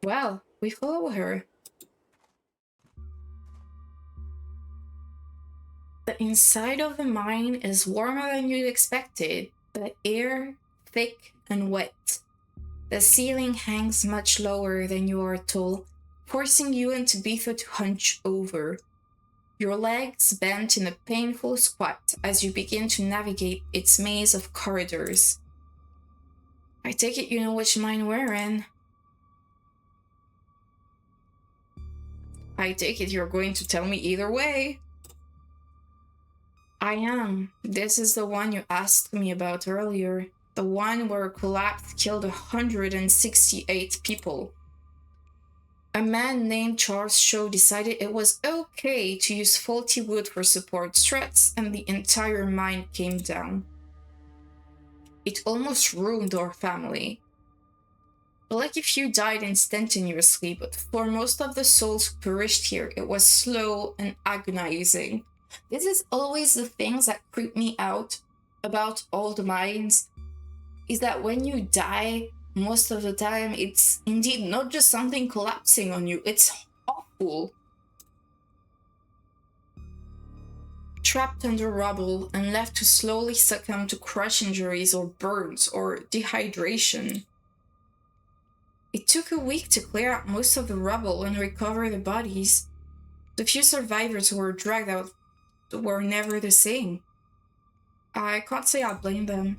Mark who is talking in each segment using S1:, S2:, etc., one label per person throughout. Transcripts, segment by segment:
S1: Well, we follow her. The inside of the mine is warmer than you'd expected. The air thick and wet. The ceiling hangs much lower than you are tall, forcing you and Tabitha to hunch over. Your legs bent in a painful squat as you begin to navigate its maze of corridors. I take it you know which mine we're in. I take it you're going to tell me either way. I am. This is the one you asked me about earlier. The one where a collapse killed 168 people. A man named Charles Shaw decided it was okay to use faulty wood for support struts, and the entire mine came down. It almost ruined our family. Like if you died instantaneously, but for most of the souls who perished here, it was slow and agonizing. This is always the things that creep me out about all the mines, is that when you die, most of the time it's indeed not just something collapsing on you, it's awful. Trapped under rubble and left to slowly succumb to crush injuries or burns or dehydration. It took a week to clear out most of the rubble and recover the bodies. The few survivors who were dragged out were never the same. I can't say I blame them.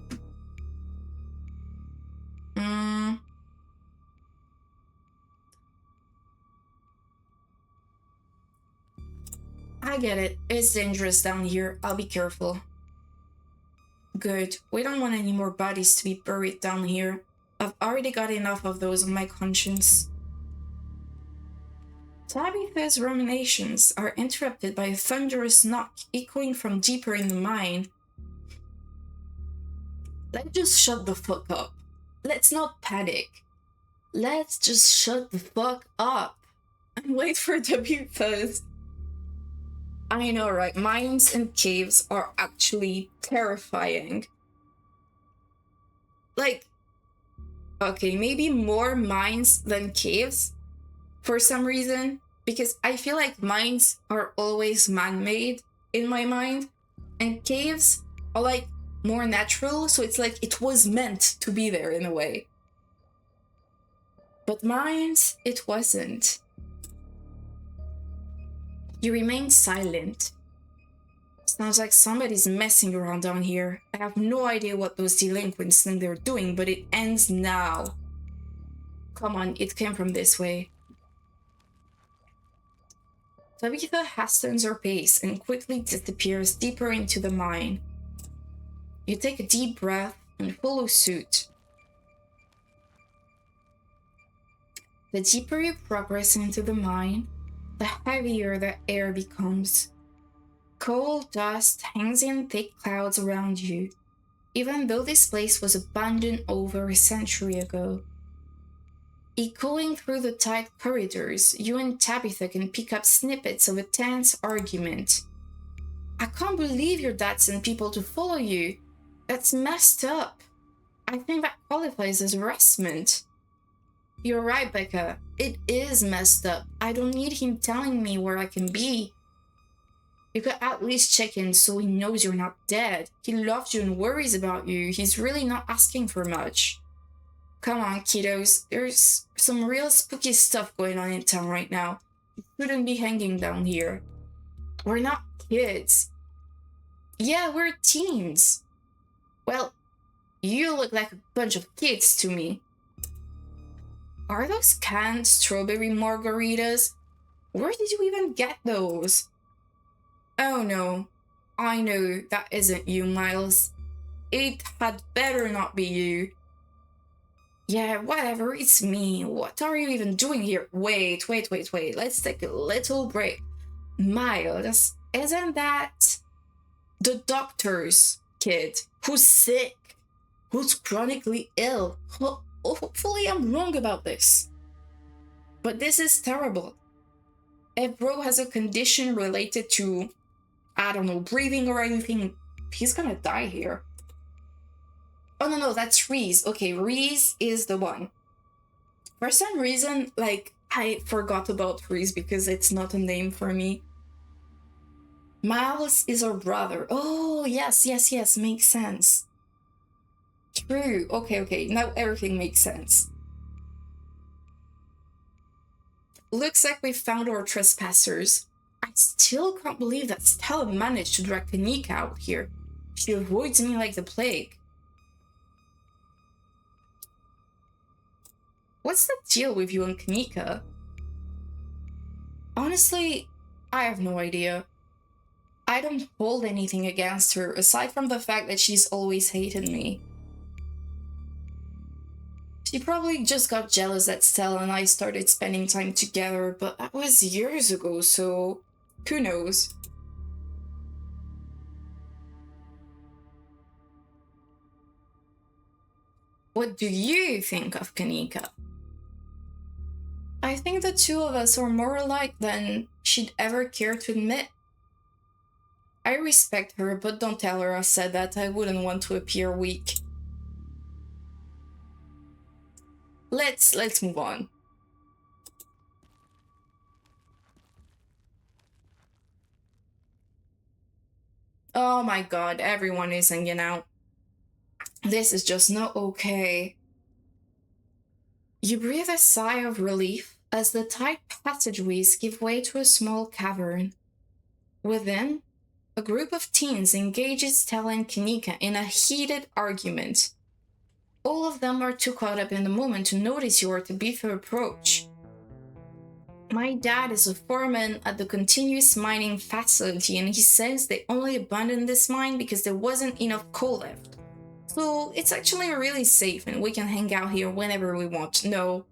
S1: I get it. It's dangerous down here. I'll be careful. Good. We don't want any more bodies to be buried down here. I've already got enough of those on my conscience. Tabitha's ruminations are interrupted by a thunderous knock echoing from deeper in the mine. Let's just shut the fuck up. Let's not panic. Let's just shut the fuck up and wait for Tabitha's. I know, right? Mines and caves are actually terrifying. Like, okay, maybe more mines than caves for some reason, because I feel like mines are always man-made in my mind, and caves are like more natural, so it's like it was meant to be there in a way. But mines, it wasn't. You remain silent. Sounds like somebody's messing around down here. I have no idea what those delinquents think they're doing, but it ends now. Come on, it came from this way. Tabitha hastens her pace and quickly disappears deeper into the mine. You take a deep breath and follow suit. The deeper you progress into the mine, the heavier the air becomes. Coal dust hangs in thick clouds around you, even though this place was abandoned over a century ago. Echoing through the tight corridors, you and Tabitha can pick up snippets of a tense argument. I can't believe your dad sent people to follow you. That's messed up. I think that qualifies as harassment. You're right, Becca. It is messed up. I don't need him telling me where I can be. You could at least check in so he knows you're not dead. He loves you and worries about you. He's really not asking for much. Come on, kiddos. There's some real spooky stuff going on in town right now. You shouldn't be hanging down here. We're not kids. Yeah, we're teens. Well, you look like a bunch of kids to me. Are those canned strawberry margaritas? Where did you even get those? Oh no, I know that isn't you, Miles. It had better not be you. Yeah, whatever, it's me. What are you even doing here? Wait. Let's take a little break. Miles, isn't that the doctor's kid who's sick, who's chronically ill? Hopefully I'm wrong about this. But this is terrible. If bro has a condition related to, I don't know, breathing or anything, he's gonna die here. Oh no, that's Reese. Okay, Reese is the one. For some reason, like, I forgot about Reese because it's not a name for me. Miles is our brother. Oh, yes, makes sense. True. Okay, now everything makes sense. Looks like we found our trespassers. I still can't believe that Stella managed to drag Kanika out here. She avoids me like the plague. What's the deal with you and Kanika? Honestly, I have no idea. I don't hold anything against her, aside from the fact that she's always hated me. She probably just got jealous that Stella and I started spending time together, but that was years ago, so who knows? What do you think of Kanika? I think the two of us are more alike than she'd ever care to admit. I respect her, but don't tell her I said that. I wouldn't want to appear weak. Let's move on. Oh my god, everyone is hanging out. This is just not okay. You breathe a sigh of relief as the tight passageways give way to a small cavern. Within, a group of teens engages Stella and Kanika in a heated argument. All of them are too caught up in the moment to notice you or to beat their approach. My dad is a foreman at the continuous mining facility, and he says they only abandoned this mine because there wasn't enough coal left. So it's actually really safe and we can hang out here whenever we want. No.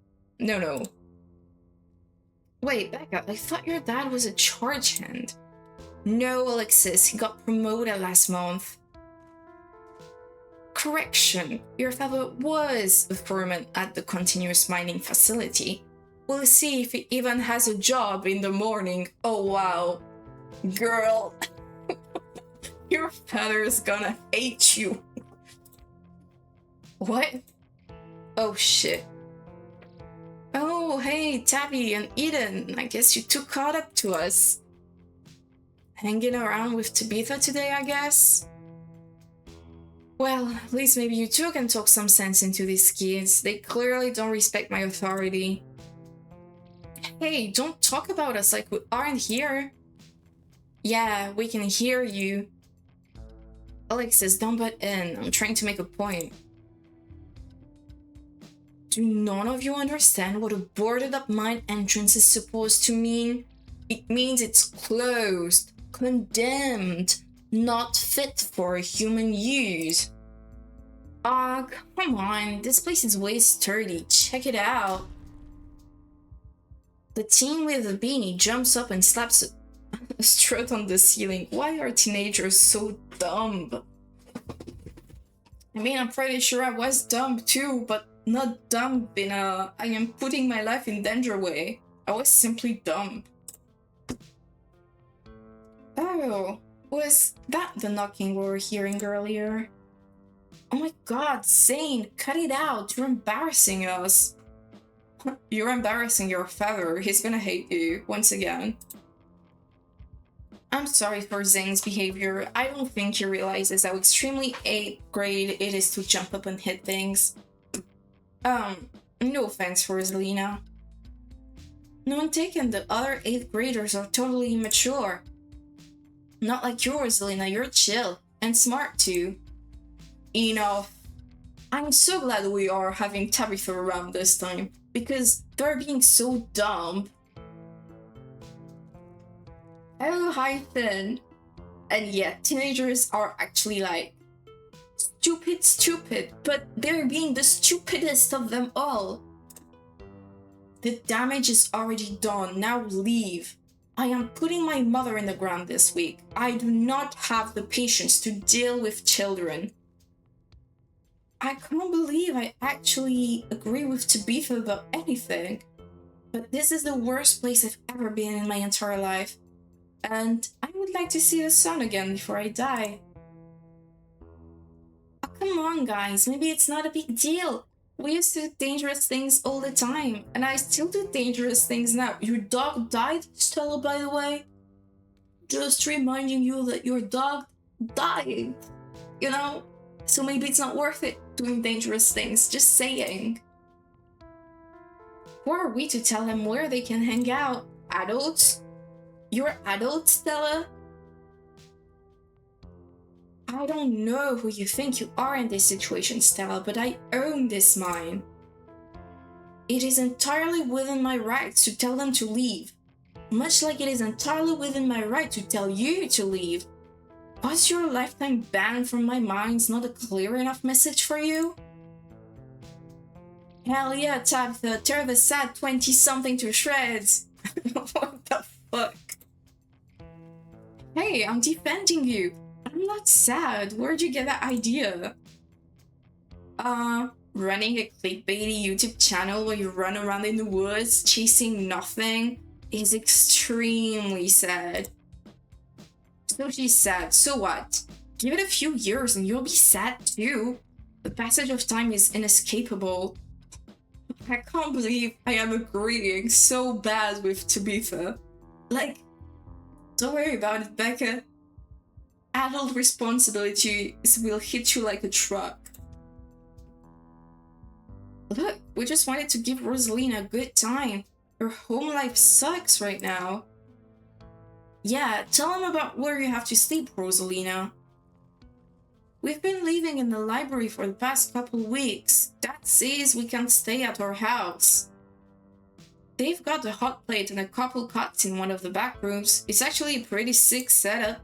S1: Wait, Becca, I thought your dad was a charge hand. No, Alexis, he got promoted last month. Correction, your father was a foreman at the continuous mining facility. We'll see if he even has a job in the morning. Oh wow. Girl, your father's gonna hate you. What? Oh shit. Oh, hey, Tabby and Eden. I guess you two caught up to us. Hanging around with Tabitha today, I guess? Well, at least maybe you two can talk some sense into these kids. They clearly don't respect my authority. Hey, don't talk about us like we aren't here. Yeah, we can hear you. Alexis, don't butt in. I'm trying to make a point. Do none of you understand what a boarded up mine entrance is supposed to mean? It means it's closed, condemned, not fit for human use. Ah, come on, this place is way sturdy, check it out. The teen with the beanie jumps up and slaps a strut on the ceiling. Why are teenagers so dumb? I mean, I'm pretty sure I was dumb too, but not dumb in a I am putting my life in danger way. I was simply dumb. Oh, was that the knocking we were hearing earlier? Oh my god, Zane, cut it out, you're embarrassing us. You're embarrassing your father, he's gonna hate you, once again. I'm sorry for Zane's behavior. I don't think he realizes how extremely 8th grade it is to jump up and hit things. No offense for Zelina. None taken, the other 8th graders are totally immature. Not like yours, Zelina, you're chill. And smart too. Enough. I'm so glad we are having Tabitha around this time, because they're being so dumb. Oh, hi, Finn. And yeah, teenagers are actually like stupid, but they're being the stupidest of them all. The damage is already done, now leave. I am putting my mother in the ground this week. I do not have the patience to deal with children. I can't believe I actually agree with Tabitha about anything. But this is the worst place I've ever been in my entire life. And I would like to see the sun again before I die. Oh, come on, guys, maybe it's not a big deal. We used to do dangerous things all the time, and I still do dangerous things now. Your dog died, Stella, by the way. Just reminding you that your dog died, you know? So maybe it's not worth it doing dangerous things, just saying. Who are we to tell them where they can hang out? Adults? You're adults, Stella? I don't know who you think you are in this situation, Stella, but I own this mine. It is entirely within my rights to tell them to leave. Much like it is entirely within my right to tell you to leave. Was your lifetime ban from my mines not a clear enough message for you? Hell yeah, Tabitha, tear the sad 20-something to shreds. What the fuck? Hey, I'm defending you. I'm not sad. Where'd you get that idea? Running a clickbaity YouTube channel where you run around in the woods chasing nothing is extremely sad. So she's sad, so what? Give it a few years and you'll be sad too. The passage of time is inescapable. I can't believe I am agreeing so bad with Tabitha. Like, don't worry about it, Becca. Adult responsibilities will hit you like a truck. Look, we just wanted to give Rosalina a good time. Her home life sucks right now. Yeah, tell them about where you have to sleep, Rosalina. We've been living in the library for the past couple weeks. That says we can't stay at our house. They've got a hot plate and a couple cots in one of the back rooms. It's actually a pretty sick setup.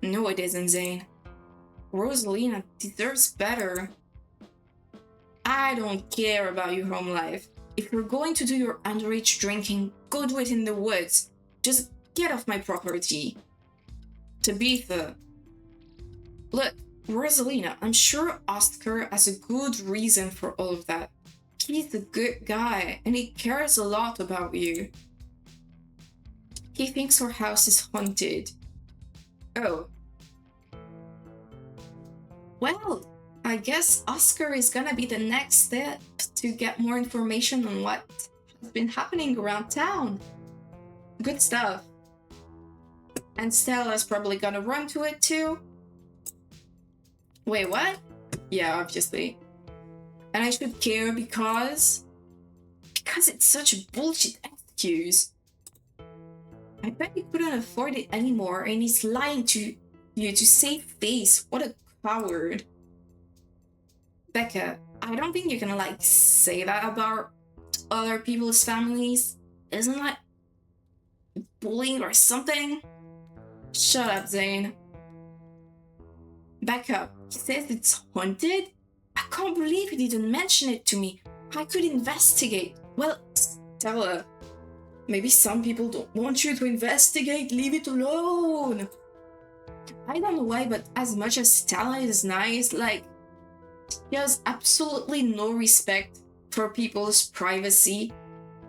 S1: No, it isn't, Zane. Rosalina deserves better. I don't care about your home life. If you're going to do your underage drinking, go do it in the woods. Just get off my property. Tabitha. Look, Rosalina, I'm sure Oscar has a good reason for all of that. He's a good guy, and he cares a lot about you. He thinks our house is haunted. Oh. Well, I guess Oscar is gonna be the next step to get more information on what has been happening around town. Good stuff. And Stella's probably gonna run to it too. Wait, what? Yeah, obviously. And I should care because it's such a bullshit excuse. I bet he couldn't afford it anymore and he's lying to you to save face. What a coward. Becca, I don't think you can like say that about other people's families. Isn't that bullying or something? Shut up, Zane. Becca, he says it's haunted? I can't believe he didn't mention it to me. I could investigate. Well, Stella, maybe some people don't want you to investigate. Leave it alone. I don't know why, but as much as Stella is nice, like, she has absolutely no respect for people's privacy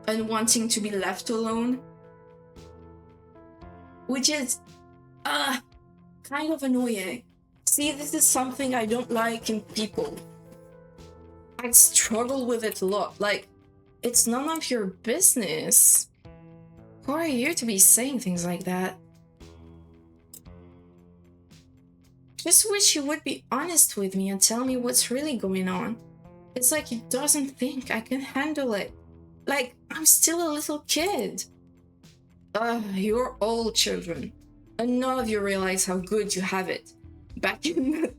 S1: and wanting to be left alone. Which is, kind of annoying. See, this is something I don't like in people. I struggle with it a lot. Like, it's none of your business. Who are you to be saying things like that? Just wish you would be honest with me and tell me what's really going on. It's like he doesn't think I can handle it. Like, I'm still a little kid. You're all children. And none of you realize how good you have it. Back in the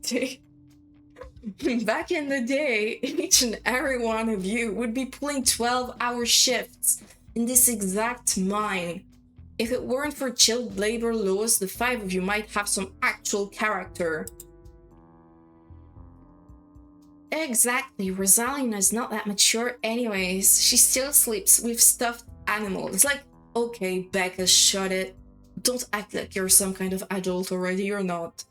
S1: day, each and every one of you would be pulling 12-hour shifts in this exact mine. If it weren't for child labor laws, the 5 of you might have some actual character. Exactly, Rosalina is not that mature anyways. She still sleeps with stuffed animals. Like, okay, Becca, shut it. Don't act like you're some kind of adult already, you're not.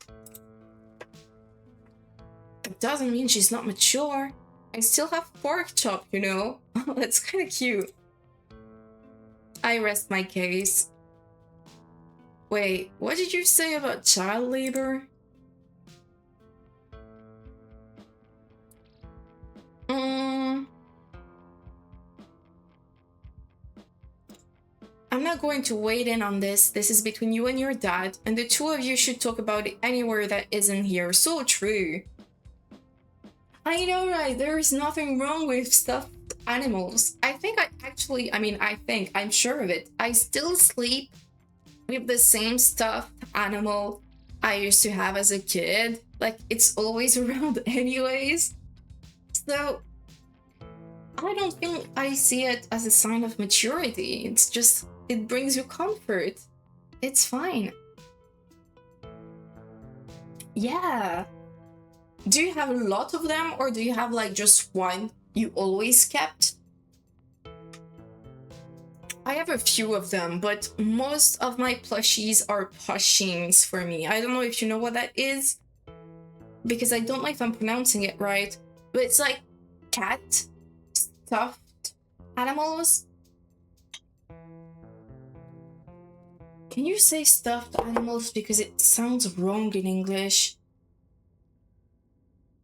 S1: That doesn't mean she's not mature. I still have pork chop, you know? That's kind of cute. I rest my case. Wait, what did you say about child labor? I'm not going to wade in on this. This is between you and your dad, and the two of you should talk about it anywhere that isn't here. So true. I know, right? There is nothing wrong with stuffed animals. I'm sure of it. I still sleep with the same stuffed animal I used to have as a kid. Like, it's always around anyways. So, I don't think I see it as a sign of maturity. It's just, it brings you comfort. It's fine. Yeah. Do you have a lot of them, or do you have like just one you always kept? I have a few of them, but most of my plushies are pushings for me. I don't know if you know what that is, because I don't know if I'm pronouncing it right, but it's like cat stuffed animals. Can you say stuffed animals, because it sounds wrong in English?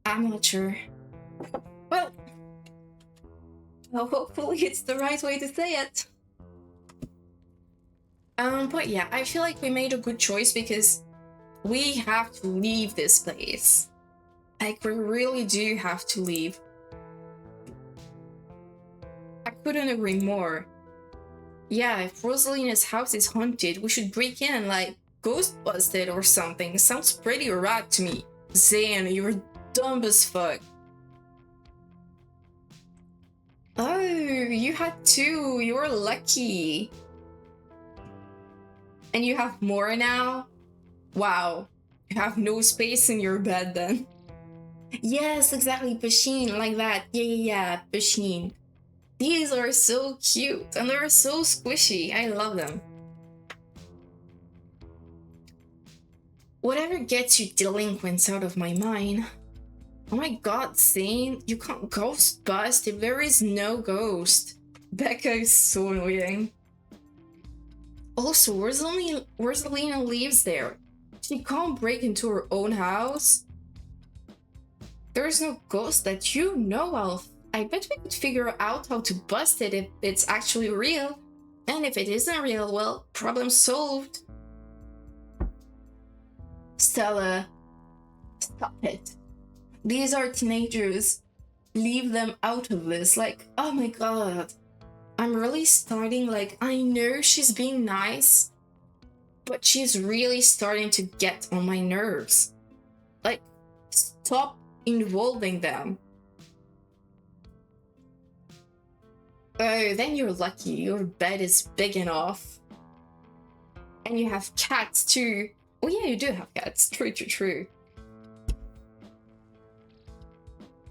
S1: I'm not sure. Well, hopefully it's the right way to say it. But yeah, I feel like we made a good choice because we have to leave this place. Like, we really do have to leave. I couldn't agree more. Yeah, if Rosalina's house is haunted, we should break in and, like, ghost bust it or something. Sounds pretty rad to me. Zane, you're dumb as fuck. Oh, you had two. You were lucky. And you have more now? Wow. You have no space in your bed then. Yes, exactly. Pasheen, like that. Yeah, Pasheen. These are so cute and they're so squishy. I love them. Whatever gets you delinquents out of my mind. Oh my god, Zane, you can't ghost bust if there is no ghost. Becca is so annoying. Also, Rosalina lives there. She can't break into her own house. There's no ghost that you know of. I bet we could figure out how to bust it if it's actually real. And if it isn't real, well, problem solved. Stella, stop it. These are teenagers. Leave them out of this. Like, oh my god. I'm really starting, like, I know she's being nice, but she's really starting to get on my nerves. Like, stop involving them. Oh, then you're lucky. Your bed is big enough. And you have cats too. Oh yeah, you do have cats. True.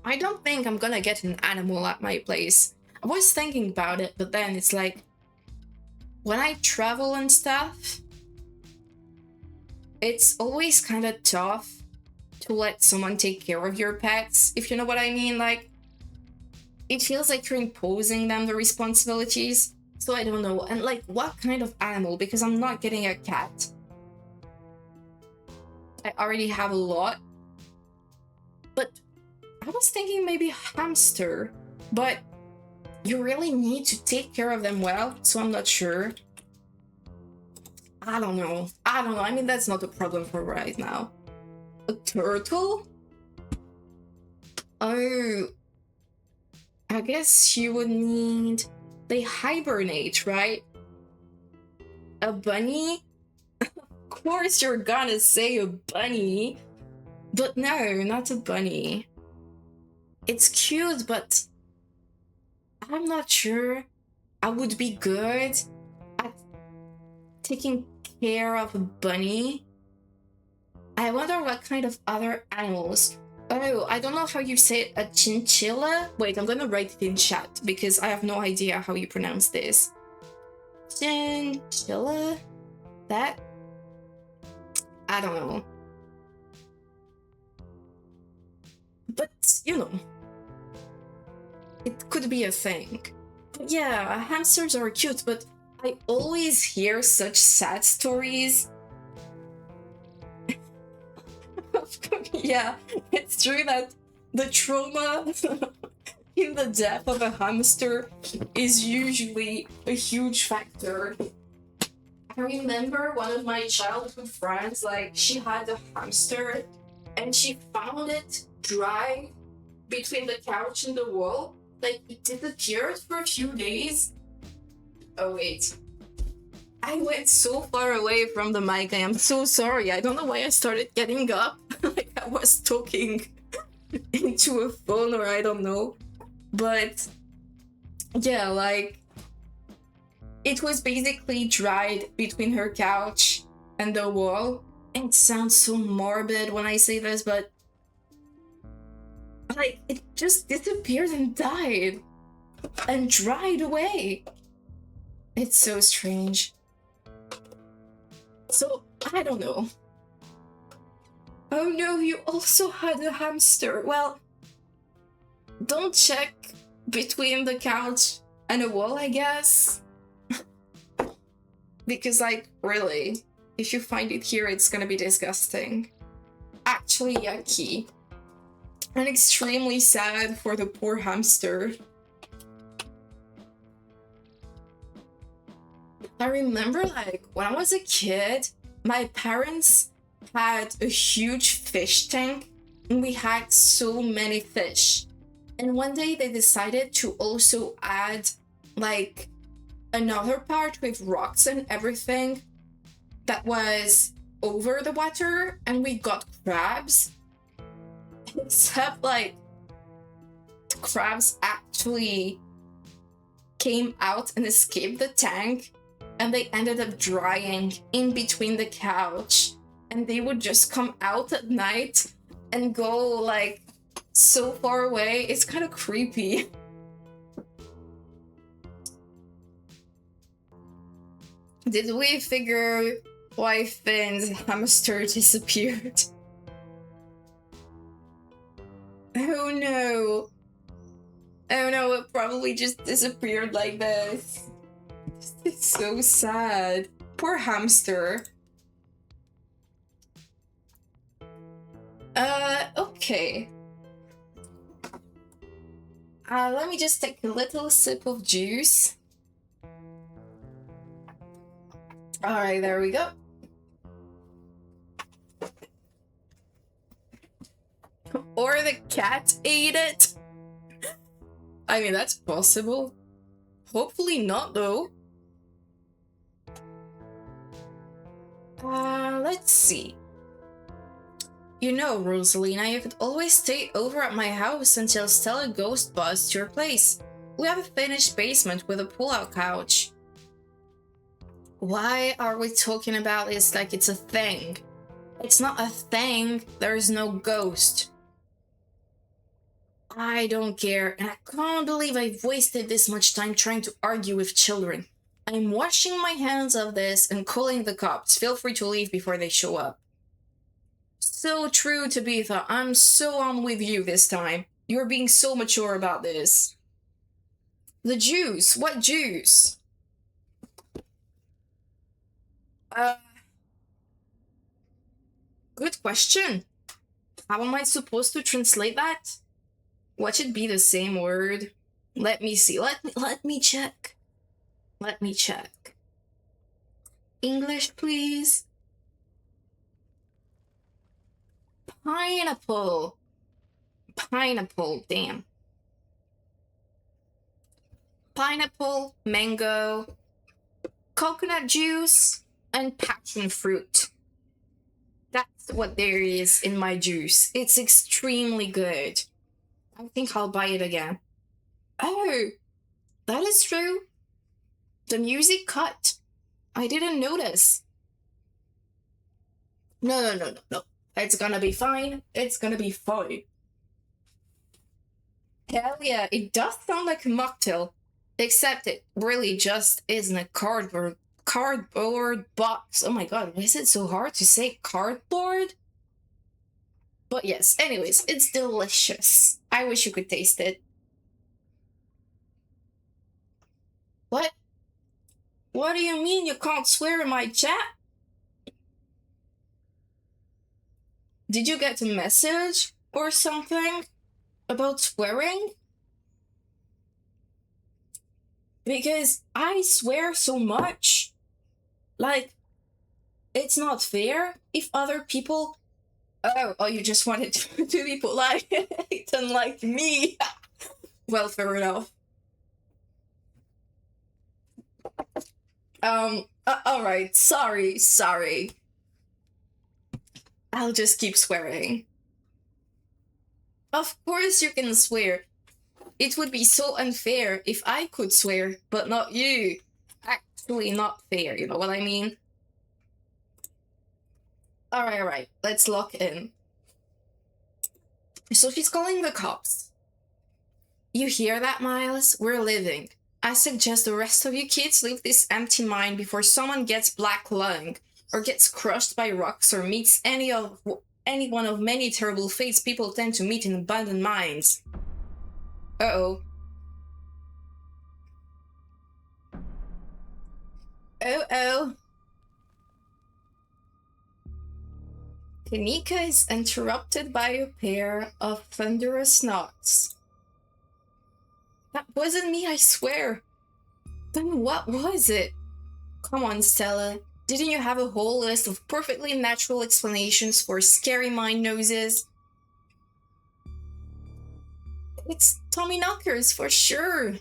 S1: I don't think I'm gonna get an animal at my place. I was thinking about it, but then it's like, when I travel and stuff, it's always kind of tough to let someone take care of your pets, if you know what I mean. Like, it feels like you're imposing them the responsibilities. So I don't know. And like, what kind of animal? Because I'm not getting a cat. I already have a lot. But I was thinking maybe a hamster. But you really need to take care of them well, so I'm not sure. I don't know. I mean, that's not a problem for right now. A turtle? Oh. I guess you would need... They hibernate, right? A bunny? Of course you're gonna say a bunny. But no, not a bunny. It's cute, but... I'm not sure I would be good at taking care of a bunny. I wonder what kind of other animals. Oh, I don't know how you say it. A chinchilla? Wait, I'm gonna write it in chat because I have no idea how you pronounce this. Chinchilla? That? I don't know. But, you know. It could be a thing. But yeah, hamsters are cute, but I always hear such sad stories. Yeah, it's true that the trauma in the death of a hamster is usually a huge factor I remember one of my childhood friends, like, she had a hamster and she found it dry between the couch and the wall. Like, it disappeared for a few days. Oh, wait. I went so far away from the mic. I am so sorry. I don't know why I started getting up. Like, I was talking into a phone, or I don't know. But yeah, like, it was basically dried between her couch and the wall. It sounds so morbid when I say this, but like, it just disappeared and died and dried away. It's so strange. So, I don't know. Oh no, you also had a hamster. Well, don't check between the couch and a wall, I guess. Because, like, really, if you find it here, it's gonna be disgusting. Actually yucky. And extremely sad for the poor hamster. I remember, like, when I was a kid, my parents had a huge fish tank and we had so many fish. And one day they decided to also add, like, another part with rocks and everything that was over the water, and we got crabs. Except, like, crabs actually came out and escaped the tank, and they ended up drying in between the couch, and they would just come out at night and go, like, so far away. It's kind of creepy. Did we figure why Finn's hamster disappeared? Oh no. Oh no, it probably just disappeared like this. It's so sad. Poor hamster. Okay. Let me just take a little sip of juice. Alright, there we go. Or the cat ate it. I mean, that's possible. Hopefully not, though. Let's see. You know, Rosalina, you could always stay over at my house until Stella Ghost busts your place. We have a finished basement with a pull-out couch. Why are we talking about this like it's a thing? It's not a thing. There is no ghost. I don't care, and I can't believe I've wasted this much time trying to argue with children. I'm washing my hands of this and calling the cops. Feel free to leave before they show up. So true, Tabitha. I'm so on with you this time. You're being so mature about this. The juice? What juice? Good question. How am I supposed to translate that? What should be the same word? Let me see. Let me check. Let me check. English, please. Pineapple. Pineapple, damn. Pineapple, mango, coconut juice, and passion fruit. That's what there is in my juice. It's extremely good. I think I'll buy it again. Oh, that is true. The music cut. I didn't notice. No. It's gonna be fine. It's gonna be fine. Hell yeah, it does sound like a mocktail. Except it really just isn't a cardboard box. Oh my god, why is it so hard to say cardboard? But yes, anyways, it's delicious. I wish you could taste it. What? What do you mean you can't swear in my chat? Did you get a message or something about swearing? Because I swear so much. Like, it's not fair if other people... Oh, you just wanted to be polite, unlike me. Well, fair enough. Alright, sorry. I'll just keep swearing. Of course you can swear. It would be so unfair if I could swear, but not you. Actually not fair, you know what I mean? Alright, let's lock in. So she's calling the cops. You hear that, Miles? We're leaving. I suggest the rest of you kids leave this empty mine before someone gets black lung, or gets crushed by rocks, or meets any one of many terrible fates people tend to meet in abandoned mines. Uh-oh. Oh. Kanika is interrupted by a pair of thunderous knocks. That wasn't me, I swear. Then what was it? Come on, Stella. Didn't you have a whole list of perfectly natural explanations for scary mind noses? It's Tommy Knockers, for sure.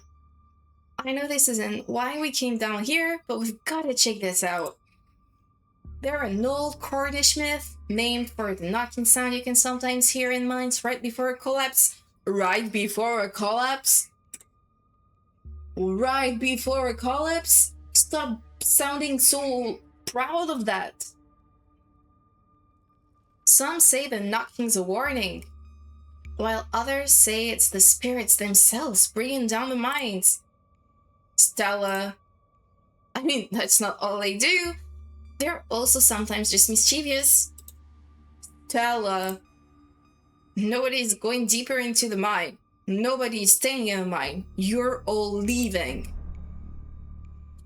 S1: I know this isn't why we came down here, but we've gotta check this out. They're an old Cornish myth, named for the knocking sound you can sometimes hear in mines right before a collapse. Right before a collapse? Right before a collapse? Stop sounding so proud of that. Some say the knocking's a warning, while others say it's the spirits themselves bringing down the mines. Stella. I mean, that's not all they do. They're also sometimes just mischievous. Stella. Nobody's going deeper into the mine. Nobody's staying in the mine. You're all leaving.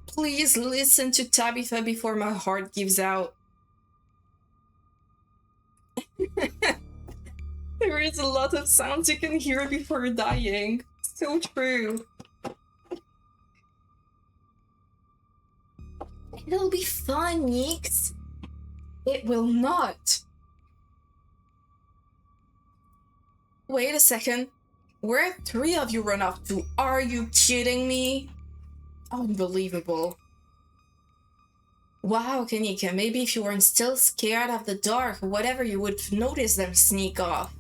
S1: Please listen to Tabitha before my heart gives out. There is a lot of sounds you can hear before dying. So true. It'll be fun, Yeeks. It will not. Wait a second. Where'd 3 of you run off to? Are you kidding me? Unbelievable. Wow, Kanika, maybe if you weren't still scared of the dark or whatever, you would notice them sneak off.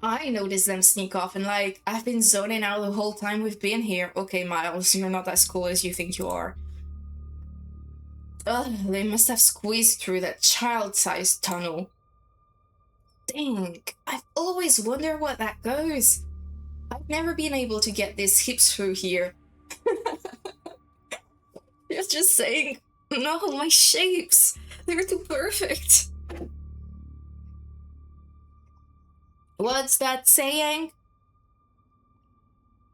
S1: I noticed them sneak off and like, I've been zoning out the whole time we've been here. Okay, Miles, you're not as cool as you think you are. Ugh, they must have squeezed through that child-sized tunnel. Dang, I've always wondered what that goes. I've never been able to get these hips through here. You're just saying, no, my shapes, they're too perfect. What's that saying?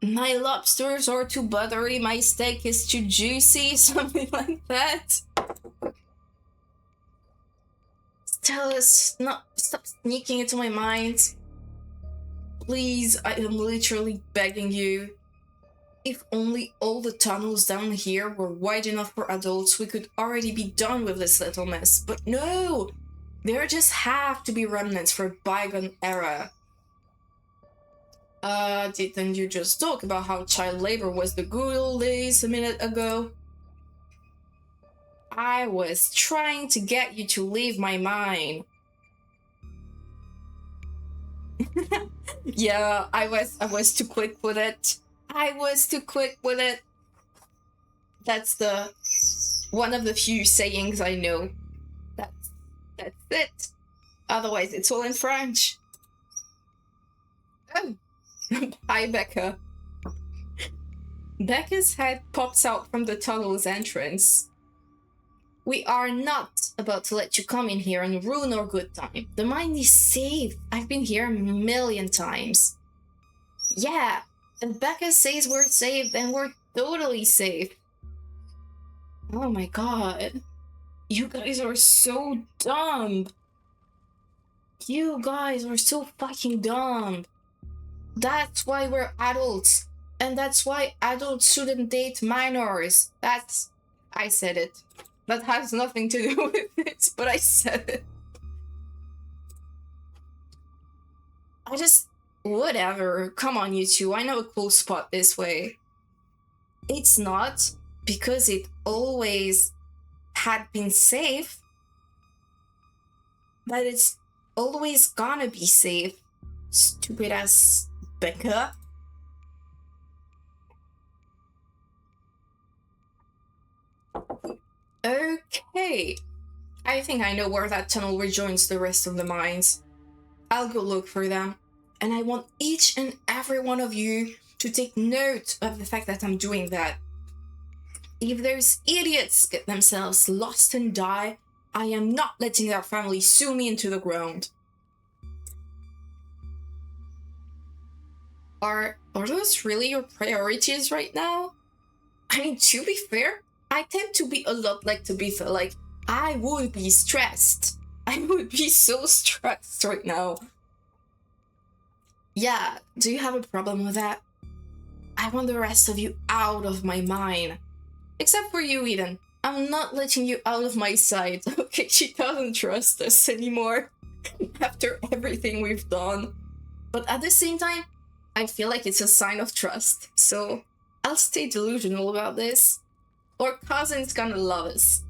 S1: My lobsters are too buttery, my steak is too juicy, something like that. Stella, stop sneaking into my mind. Please, I am literally begging you. If only all the tunnels down here were wide enough for adults, we could already be done with this little mess. But no! There just have to be remnants for a bygone era. Didn't you just talk about how child labor was the good old days a minute ago? I was trying to get you to leave my mine. Yeah, I was too quick with it. That's one of the few sayings I know. That's it. Otherwise, it's all in French. Oh, hi, Becca. Becca's head pops out from the tunnel's entrance. We are not about to let you come in here and ruin our good time. The mine is safe. I've been here a million times. Yeah, if Becca says we're safe, then we're totally safe. Oh my god. You guys are so dumb. You guys are so fucking dumb. That's why we're adults. And that's why adults shouldn't date minors. That's I said it. That has nothing to do with it, but I said it. I just... Whatever. Come on, you two. I know a cool spot this way. It's not because it always had been safe, but it's always gonna be safe. Stupid ass Becca. Okay. I think I know where that tunnel rejoins the rest of the mines. I'll go look for them. And I want each and every one of you to take note of the fact that I'm doing that. If those idiots get themselves lost and die, I am not letting their family sue me into the ground. Are those really your priorities right now? I mean, to be fair, I tend to be a lot like Tabitha. Like, I would be stressed. I would be so stressed right now. Yeah, do you have a problem with that? I want the rest of you out of my mind. Except for you, Eden. I'm not letting you out of my sight. Okay, she doesn't trust us anymore. After everything we've done. But at the same time, I feel like it's a sign of trust. So, I'll stay delusional about this. Or cousin's gonna love us.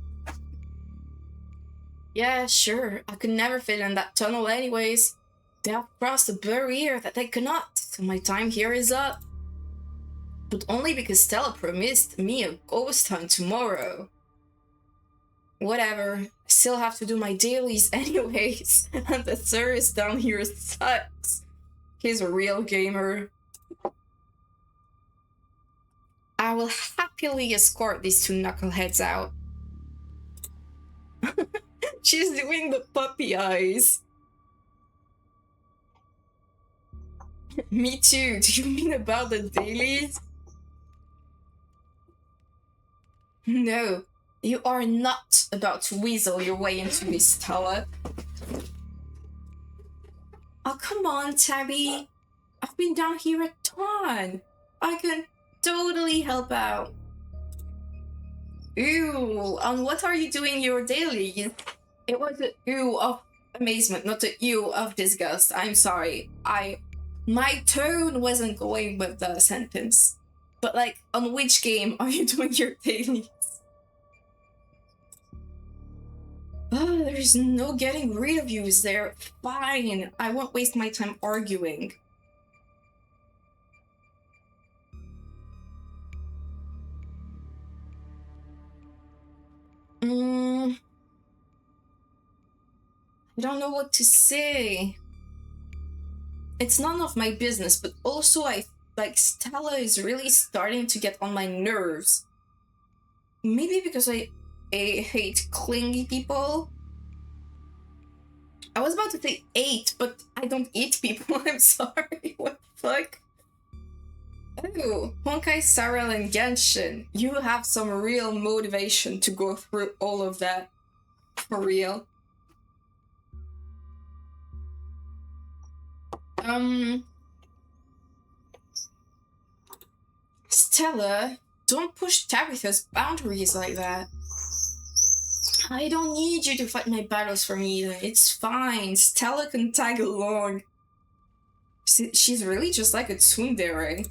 S1: Yeah, sure. I could never fit in that tunnel anyways. They have crossed a barrier that they cannot, so my time here is up. But only because Stella promised me a ghost hunt tomorrow. Whatever, I still have to do my dailies anyways, and the service down here sucks. He's a real gamer. I will happily escort these two knuckleheads out. She's doing the puppy eyes. Me too. Do you mean about the dailies? No, you are not about to weasel your way into this tower. Oh, come on, Tabby. I've been down here a ton. I can totally help out. Ew, and what are you doing your dailies? It was a ew of amazement, not a ew of disgust. I'm sorry. My tone wasn't going with the sentence. But like, on which game are you doing your dailies? Oh, there's no getting rid of you, is there? Fine, I won't waste my time arguing. I don't know what to say. It's none of my business, but also Stella is really starting to get on my nerves. Maybe because I hate clingy people. I was about to say ate, but I don't eat people. I'm sorry. What the fuck? Oh, Honkai, Star Rail, and Genshin. You have some real motivation to go through all of that. For real. Stella, don't push Tabitha's boundaries like that. I don't need you to fight my battles for me. It's fine. Stella can tag along. She's really just like a tsundere.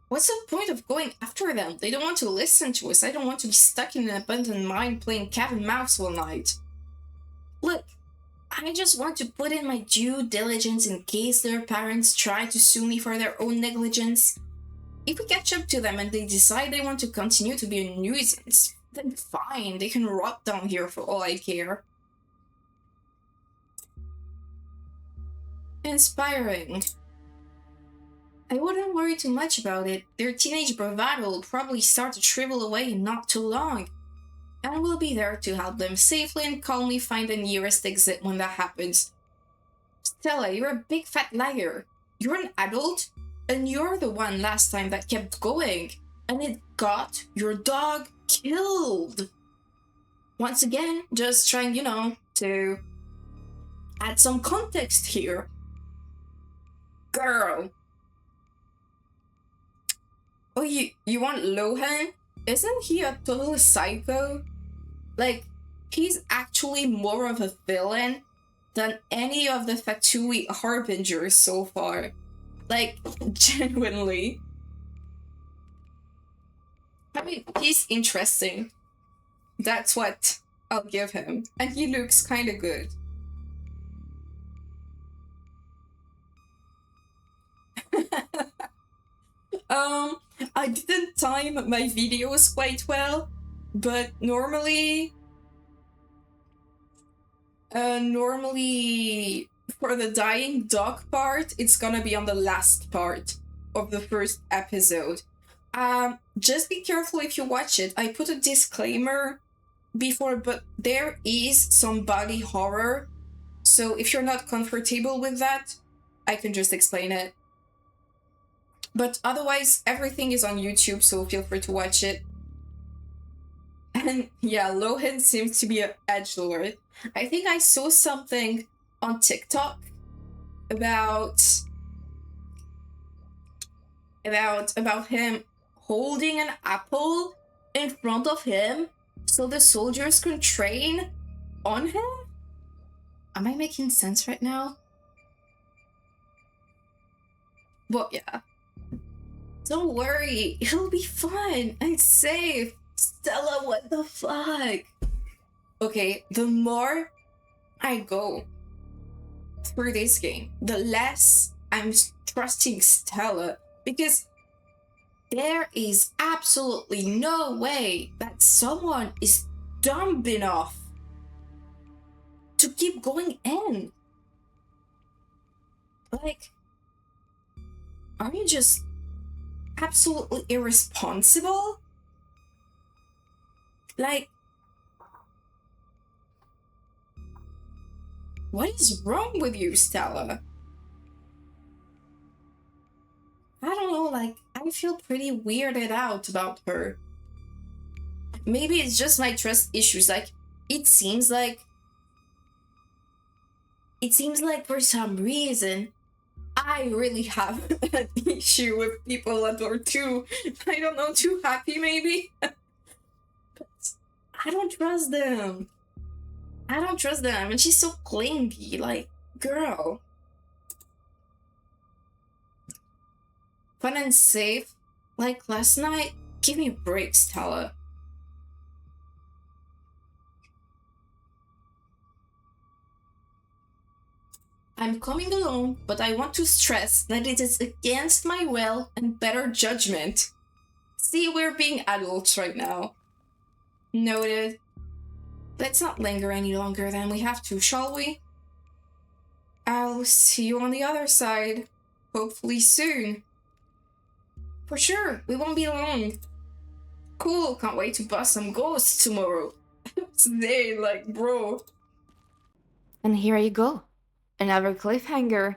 S1: What's the point of going after them? They don't want to listen to us. I don't want to be stuck in an abandoned mine playing cat and mouse all night. Look, I just want to put in my due diligence in case their parents try to sue me for their own negligence. If we catch up to them and they decide they want to continue to be a nuisance, then fine, they can rot down here for all I care. Inspiring. I wouldn't worry too much about it. Their teenage bravado will probably start to shrivel away in not too long. And we'll be there to help them safely and calmly find the nearest exit when that happens. Stella, you're a big fat liar. You're an adult, and you're the one last time that kept going. And it got your dog killed. Once again, just trying, to add some context here. Girl. Oh, you want Lohan? Isn't he a total psycho? Like, he's actually more of a villain than any of the Fatui harbingers so far. Like, genuinely. I mean, he's interesting. That's what I'll give him. And he looks kind of good. I didn't time my videos quite well, but normally for the dying dog part, it's gonna be on the last part of the first episode. Just be careful if you watch it. I put a disclaimer before, but there is some body horror. So if you're not comfortable with that, I can just explain it. But otherwise, everything is on YouTube, so feel free to watch it. And yeah, Lohan seems to be an edgelord. I think I saw something on TikTok about him holding an apple in front of him so the soldiers can train on him. Am I making sense right now? But yeah. Don't worry, it'll be fun and safe. Stella, what the fuck? Okay, the more I go through this game, the less I'm trusting Stella, because there is absolutely no way that someone is dumb enough to keep going in. Like, are you just absolutely irresponsible? Like, what is wrong with you, Stella? I don't know, like, I feel pretty weirded out about her. Maybe it's just my trust issues. Like, it seems like for some reason I really have an issue with people that are too, I don't know, too happy maybe. But I don't trust them. I don't trust them. And she's so clingy. Like, girl. Fun and safe. Like last night? Give me a break, Stella. I'm coming along, but I want to stress that it is against my will and better judgment. See, we're being adults right now. Noted. Let's not linger any longer than we have to, shall we? I'll see you on the other side. Hopefully soon. For sure, we won't be long. Cool, can't wait to bust some ghosts tomorrow. Today, like, bro.
S2: And here you go. Another cliffhanger.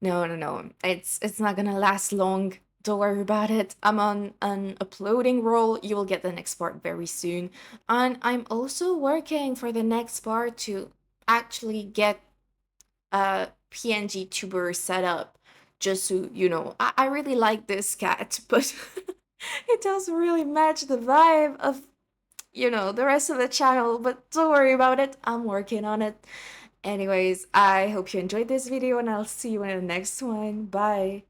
S2: No. It's not gonna last long. Don't worry about it. I'm on an uploading roll. You will get the next part very soon. And I'm also working for the next part to actually get a PNGTuber set up. Just so you know, I really like this cat, but it doesn't really match the vibe of, the rest of the channel. But don't worry about it. I'm working on it. Anyways, I hope you enjoyed this video and I'll see you in the next one. Bye.